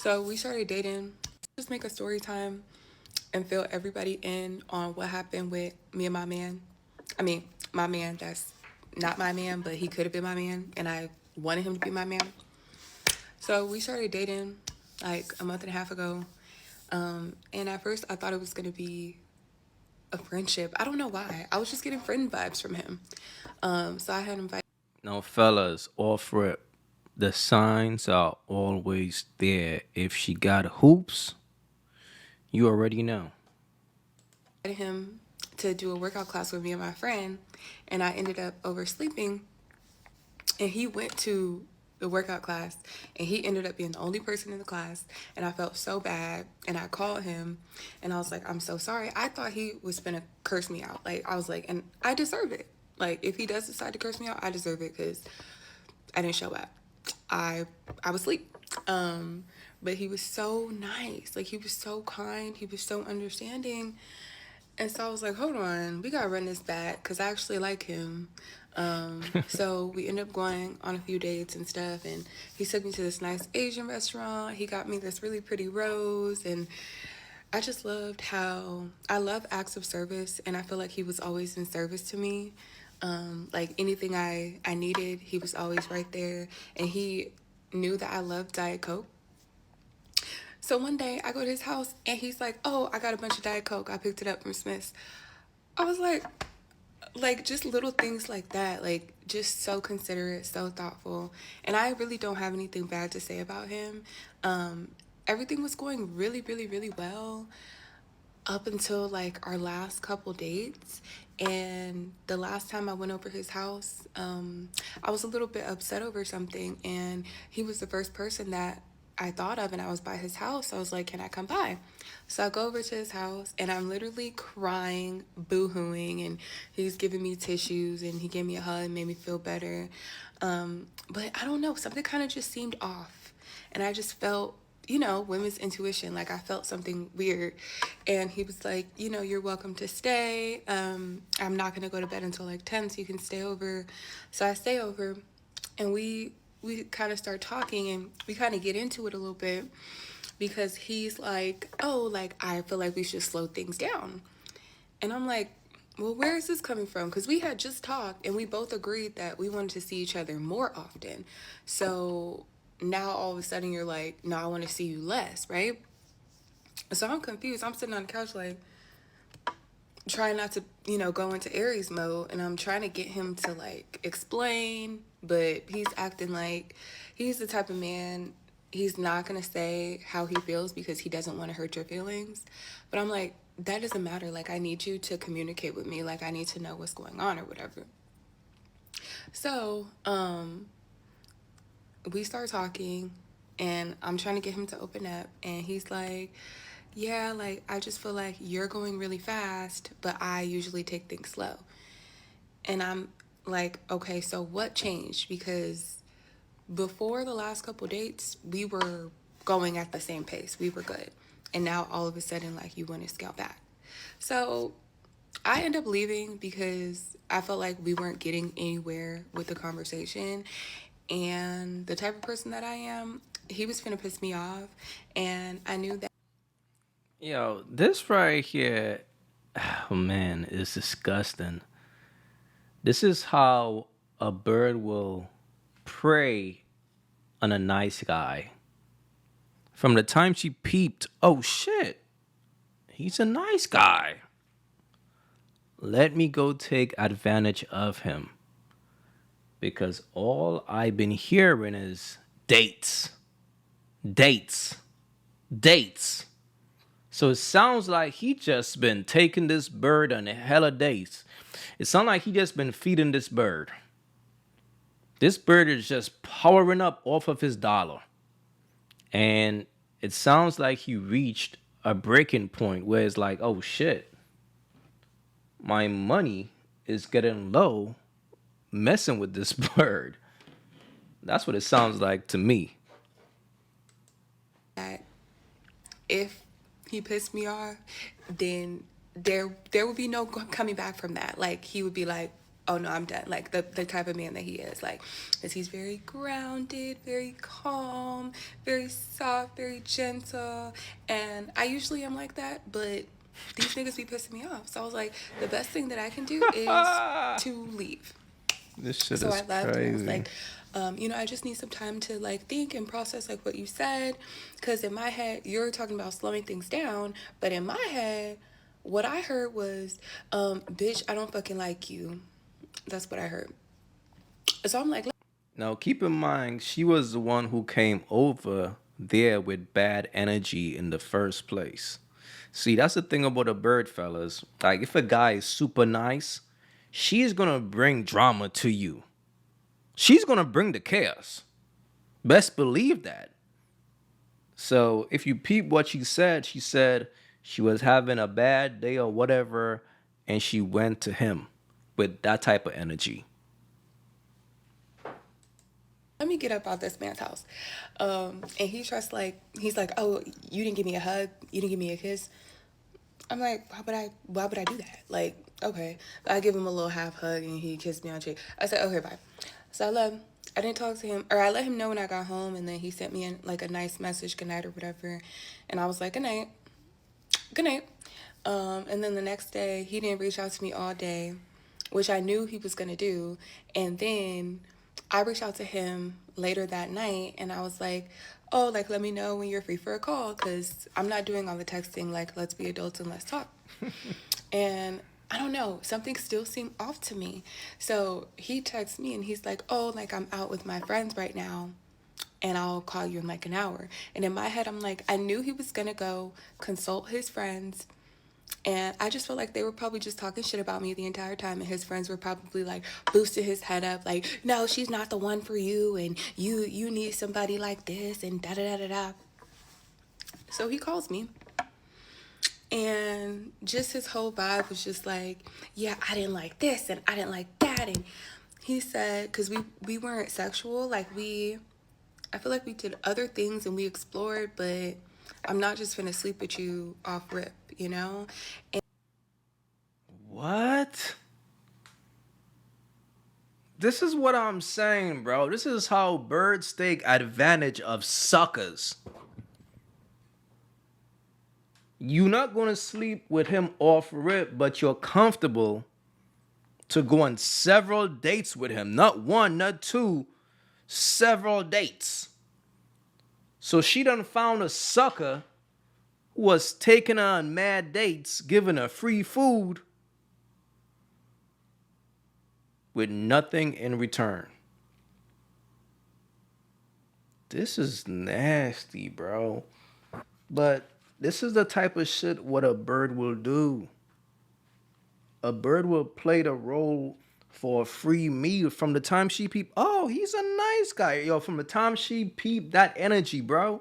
So we started dating, just make a story time and fill everybody in on what happened with me and my man. I mean, my man that's not my man, but he could have been my man, and I wanted him to be my man. So we started dating like a month and a half ago. And at first, I thought it was going to be a friendship. I don't know why. I was just getting friend vibes from him. So I had invited. Now, fellas, off rip, the signs are always there. If she got hoops, you already know. Him to do a workout class with me and my friend, and I ended up oversleeping. And he went to the workout class, and he ended up being the only person in the class. And I felt so bad, and I called him, and I was like, "I'm so sorry." I thought he was gonna curse me out. Like I was like, and I deserve it. Like if he does decide to curse me out, I deserve it because I didn't show up. I I was asleep. But he was so nice. Like he was so kind. He was so understanding. And so I was like, hold on, we gotta run this back because I actually like him. So we ended up going on a few dates and stuff. And he took me to this nice Asian restaurant. He got me this really pretty rose. And I just loved how I love acts of service. And I feel like he was always in service to me. Like anything I needed, he was always right there. And he knew that I loved Diet Coke. So one day I go to his house and he's like, "Oh, I got a bunch of Diet Coke. I picked it up from Smith's." I was like just little things like that, like just so considerate, so thoughtful. And I really don't have anything bad to say about him. Um, Everything was going really, really, really well up until like our last couple dates. And the last time I went over his house, I was a little bit upset over something, and he was the first person that I thought of, and I was by his house. I was like, "Can I come by?" So I go over to his house, and I'm literally crying, boo-hooing, and he's giving me tissues, and he gave me a hug, and made me feel better. But I don't know, something kind of just seemed off, and I just felt, women's intuition. Like I felt something weird. And he was like, "You're welcome to stay. I'm not gonna go to bed until like 10, so you can stay over." So I stay over, and we kind of start talking, and we kind of get into it a little bit because he's like, "Oh, like I feel like we should slow things down." And I'm like, "Well, where is this coming from?" Because we had just talked and we both agreed that we wanted to see each other more often. So now all of a sudden you're like, "No, I want to see you less," right? So I'm confused. I'm sitting on the couch like trying not to, go into Aries mode, and I'm trying to get him to like explain, but he's acting like he's the type of man, he's not going to say how he feels because he doesn't want to hurt your feelings. But I'm like, that doesn't matter. Like I need you to communicate with me. Like I need to know what's going on or whatever. So, we start talking, and I'm trying to get him to open up, and he's like, "Yeah, like I just feel like you're going really fast, but I usually take things slow." And I'm like, "Okay, so what changed?" Because before the last couple dates, we were going at the same pace. We were good. And now all of a sudden, like, you want to scale back. So I end up leaving because I felt like we weren't getting anywhere with the conversation. And the type of person that I am, he was finna piss me off. And I knew that. Yo, this right here, oh man, is disgusting. This is how a bird will prey on a nice guy. From the time she peeped, oh shit, he's a nice guy. Let me go take advantage of him. Because all I've been hearing is dates, dates, dates. So it sounds like he just been taking this bird on a hella dates. It sounds like he just been feeding this bird. This bird is just powering up off of his dollar. And it sounds like he reached a breaking point where it's like, oh shit, my money is getting low messing with this bird. That's what it sounds like to me. If he pissed me off, then there would be no coming back from that. Like he would be like, oh no, I'm done. Like the type of man that he is, like, because he's very grounded, very calm, very soft, very gentle, and I usually am like that, but these niggas be pissing me off. So I was like, the best thing that I can do is to leave. This shit So I is left and I was crazy. like, I just need some time to like think and process like what you said, because in my head you're talking about slowing things down, but in my head, what I heard was, bitch, I don't fucking like you. That's what I heard. So I'm like, Now, keep in mind, she was the one who came over there with bad energy in the first place. See, that's the thing about a bird, fellas. Like, if a guy is super nice, she's gonna bring drama to you. She's gonna bring the chaos. Best believe that. So, if you peep what she said she was having a bad day or whatever, and she went to him with that type of energy. let me get up out this man's house. And he's like, oh, you didn't give me a hug, you didn't give me a kiss. I'm like, why would I do that? Like, okay. I give him a little half hug and he kissed me on the cheek. I said, okay, bye. So I left. I didn't talk to him, or I let him know when I got home, and then he sent me like a nice message, good night or whatever. And I was like, good night, good night. And then the next day, he didn't reach out to me all day, which I knew he was gonna do. And then I reached out to him later that night, and I was like, oh, like, let me know when you're free for a call, because I'm not doing all the texting, like, let's be adults and let's talk. And I don't know, something still seemed off to me. So he texts me and he's like, oh, like, I'm out with my friends right now and I'll call you in like an hour. And in my head, I'm like, I knew he was gonna go consult his friends. And I just felt like they were probably just talking shit about me the entire time. And his friends were probably like boosting his head up, like, no, she's not the one for you. And you need somebody like this and da da da da da. So he calls me. And just his whole vibe was just like, yeah, I didn't like this and I didn't like that. And he said, because we weren't sexual, like I feel like we did other things and we explored, but I'm not just gonna sleep with you off rip, you know? And What? This is what I'm saying, bro. This is how birds take advantage of suckers. You're not going to sleep with him off rip, but you're comfortable to go on several dates with him. Not one, not two, several dates. So she done found a sucker who was taking her on mad dates, giving her free food with nothing in return. This is nasty, bro. But this is the type of shit what a bird will do. A bird will play the role for a free meal from the time she peep. Oh, he's a nice guy. Yo, from the time she peep that energy, bro.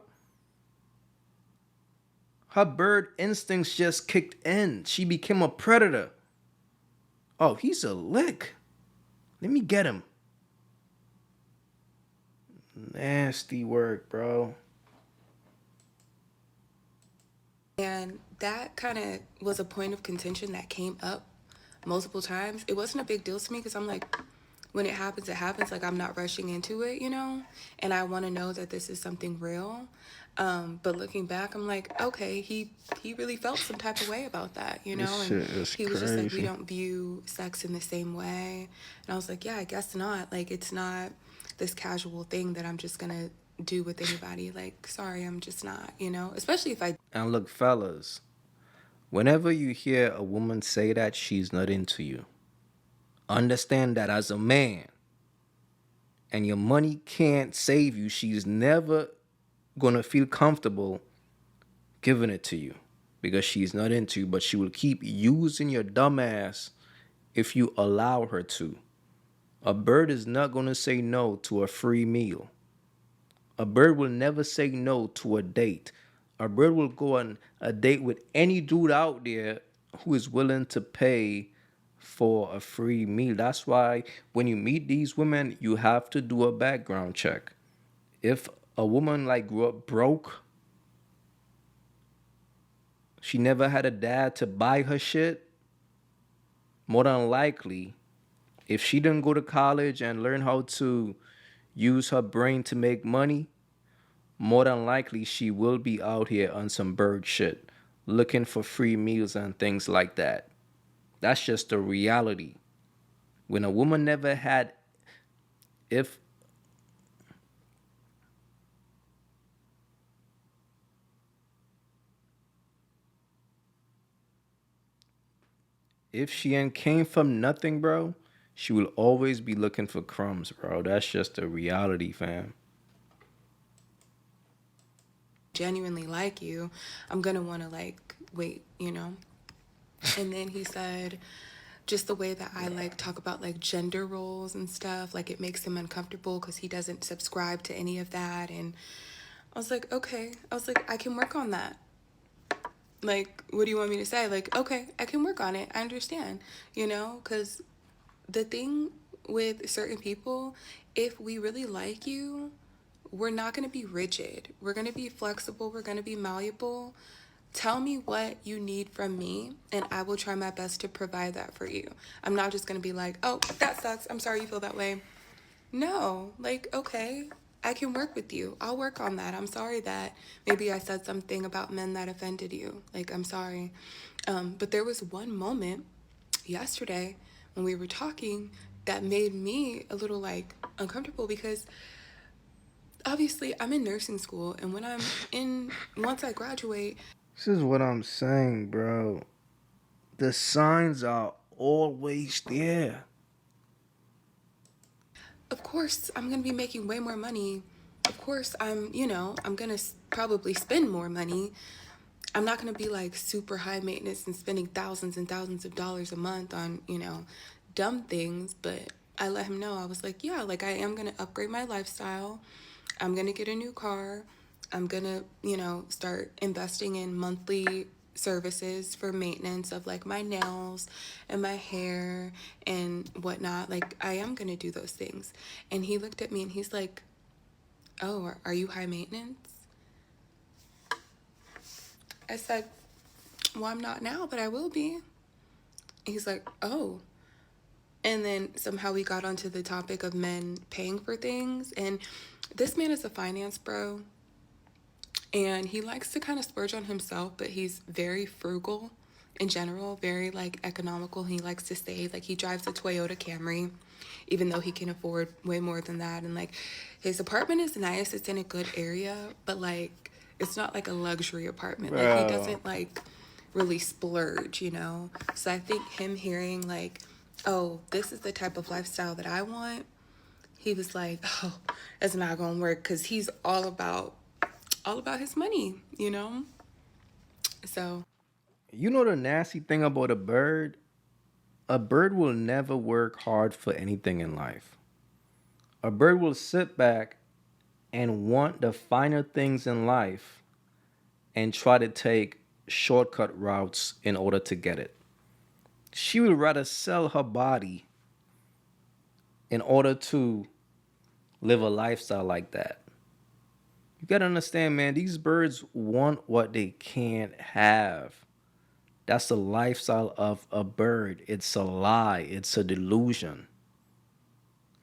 Her bird instincts just kicked in. She became a predator. Oh, he's a lick. Let me get him. Nasty work, bro. and that kind of was a point of contention that came up multiple times. It wasn't a big deal to me because I'm like, when it happens, it happens. Like, I'm not rushing into it, you know? And I want to know that this is something real. But looking back, I'm like, okay, he really felt some type of way about that, you This know? And shit is he was just like, we crazy. don't view sex in the same way. And I was like, yeah, I guess not. Like, it's not this casual thing that I'm just going to do with anybody. Like, sorry, I'm just not, you know? Especially if I And look, fellas, whenever you hear a woman say that she's not into you, understand that as a man, and your money can't save you, she's never gonna feel comfortable giving it to you because she's not into you, but she will keep using your dumb ass if you allow her to. A bird is not gonna say no to a free meal. A bird will never say no to a date. A bird will go on a date with any dude out there who is willing to pay for a free meal. That's why when you meet these women, you have to do a background check. If a woman like grew up broke, she never had a dad to buy her shit, more than likely If she didn't go to college and learn how to use her brain to make money, more than likely she will be out here on some bird shit, looking for free meals and things like that. That's just the reality. When a woman never had, if she ain't came from nothing, bro, she will always be looking for crumbs, bro. That's just the reality, fam. Genuinely like you, I'm gonna want to like wait, you know. And then he said, just the way that I like talk about like gender roles and stuff, like it makes him uncomfortable because he doesn't subscribe to any of that. And I was like, okay. I was like, I can work on that. Like, what do you want me to say? Like, okay, I can work on it. I understand, you know, because the thing with certain people, if we really like you, we're not going to be rigid. We're going to be flexible. We're going to be malleable. Tell me what you need from me, and I will try my best to provide that for you. I'm not just going to be like, oh, that sucks. I'm sorry you feel that way. No, like, okay, I can work with you. I'll work on that. I'm sorry that maybe I said something about men that offended you. Like, I'm sorry. But there was one moment yesterday when we were talking that made me a little like uncomfortable because obviously I'm in nursing school, and when I'm in, once I graduate, This is what I'm saying, bro. The signs are always there. of course I'm gonna be making way more money. Of course I'm gonna probably spend more money. I'm not gonna be like super high maintenance and spending thousands and thousands of dollars a month on, dumb things. But I let him know, I was like, yeah, like I am gonna upgrade my lifestyle. I'm gonna get a new car. I'm gonna, start investing in monthly services for maintenance of like my nails and my hair and whatnot. Like I am gonna do those things. And he looked at me and he's like, oh, are you high maintenance? I said, well, I'm not now, but I will be. He's like, oh. And then somehow we got onto the topic of men paying for things. And this man is a finance bro. And he likes to kind of splurge on himself, but he's very frugal in general, very like economical. He likes to save. Like he drives a Toyota Camry, even though he can afford way more than that. And like his apartment is nice, it's in a good area, but like it's not like a luxury apartment. Like he Bro. doesn't like really splurge, you know? So I think him hearing like, oh, this is the type of lifestyle that I want, he was like, oh, it's not gonna work because he's all about his money, you know? So You know the nasty thing about a bird? A bird will never work hard for anything in life. A bird will sit back and want the finer things in life and try to take shortcut routes in order to get it. She would rather sell her body in order to live a lifestyle like that. You gotta understand, man, these birds want what they can't have. That's the lifestyle of a bird. It's a lie, it's a delusion.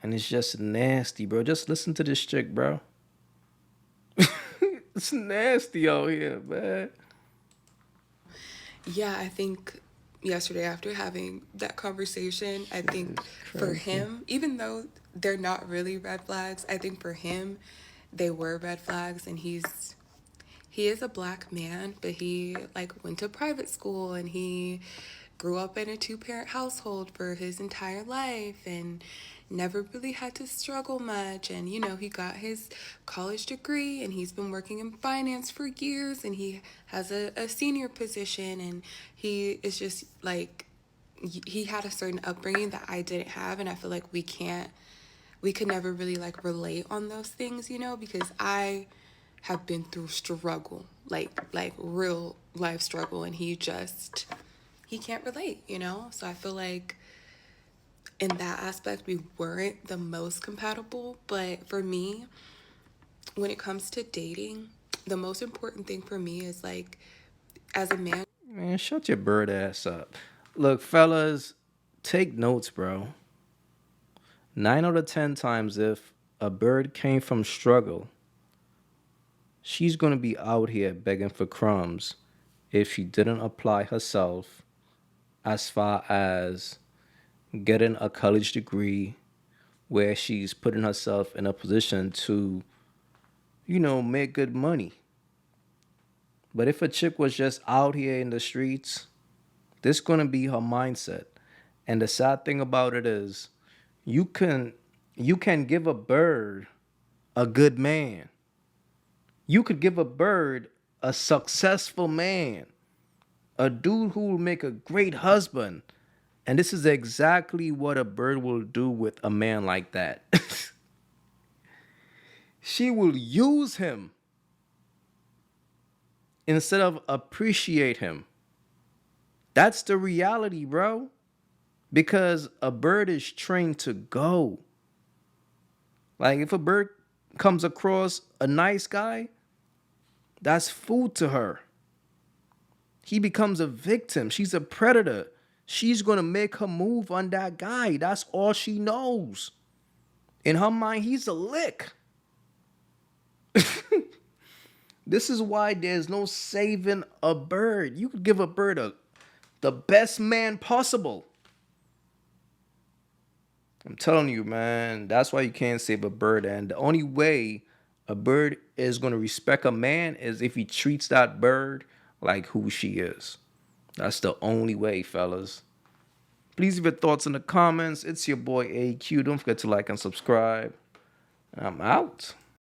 And it's just nasty, bro. Just listen to this chick, bro. It's nasty out here, man. yeah, I think yesterday after having that conversation, I think Jesus for Christ, man. him, even though they're not really red flags, I think for him they were red flags. And he is a black man, but he like went to private school and he grew up in a two-parent household for his entire life and never really had to struggle much. And he got his college degree and he's been working in finance for years, and he has a senior position, and he is just like, he had a certain upbringing that I didn't have. And I feel like we could never really like relate on those things, because I have been through struggle, like real life struggle, and he can't relate. So I feel like in that aspect we weren't the most compatible. But for me, when it comes to dating, the most important thing for me is like, as a man, Man, shut your bird ass up. Look, fellas, take notes, bro. 9 out of 10 times, if a bird came from struggle, she's going to be out here begging for crumbs if she didn't apply herself as far as getting a college degree where she's putting herself in a position to, make good money. But if a chick was just out here in the streets, this going to be her mindset. And the sad thing about it is you can you can give a bird a good man. You could give a bird a successful man, a dude who will make a great husband. And this is exactly what a bird will do with a man like that. She will use him instead of appreciate him. That's the reality, bro. Because a bird is trained to go. Like if a bird comes across a nice guy, that's food to her. He becomes a victim. She's a predator. She's going to make her move on that guy. That's all she knows. In her mind, he's a lick. This is why there's no saving a bird. You could give a bird the best man possible. I'm telling you, man, that's why you can't save a bird. And the only way a bird is going to respect a man is if he treats that bird like who she is. That's the only way, fellas. Please leave your thoughts in the comments. It's your boy AyeQ. Don't forget to like and subscribe. I'm out.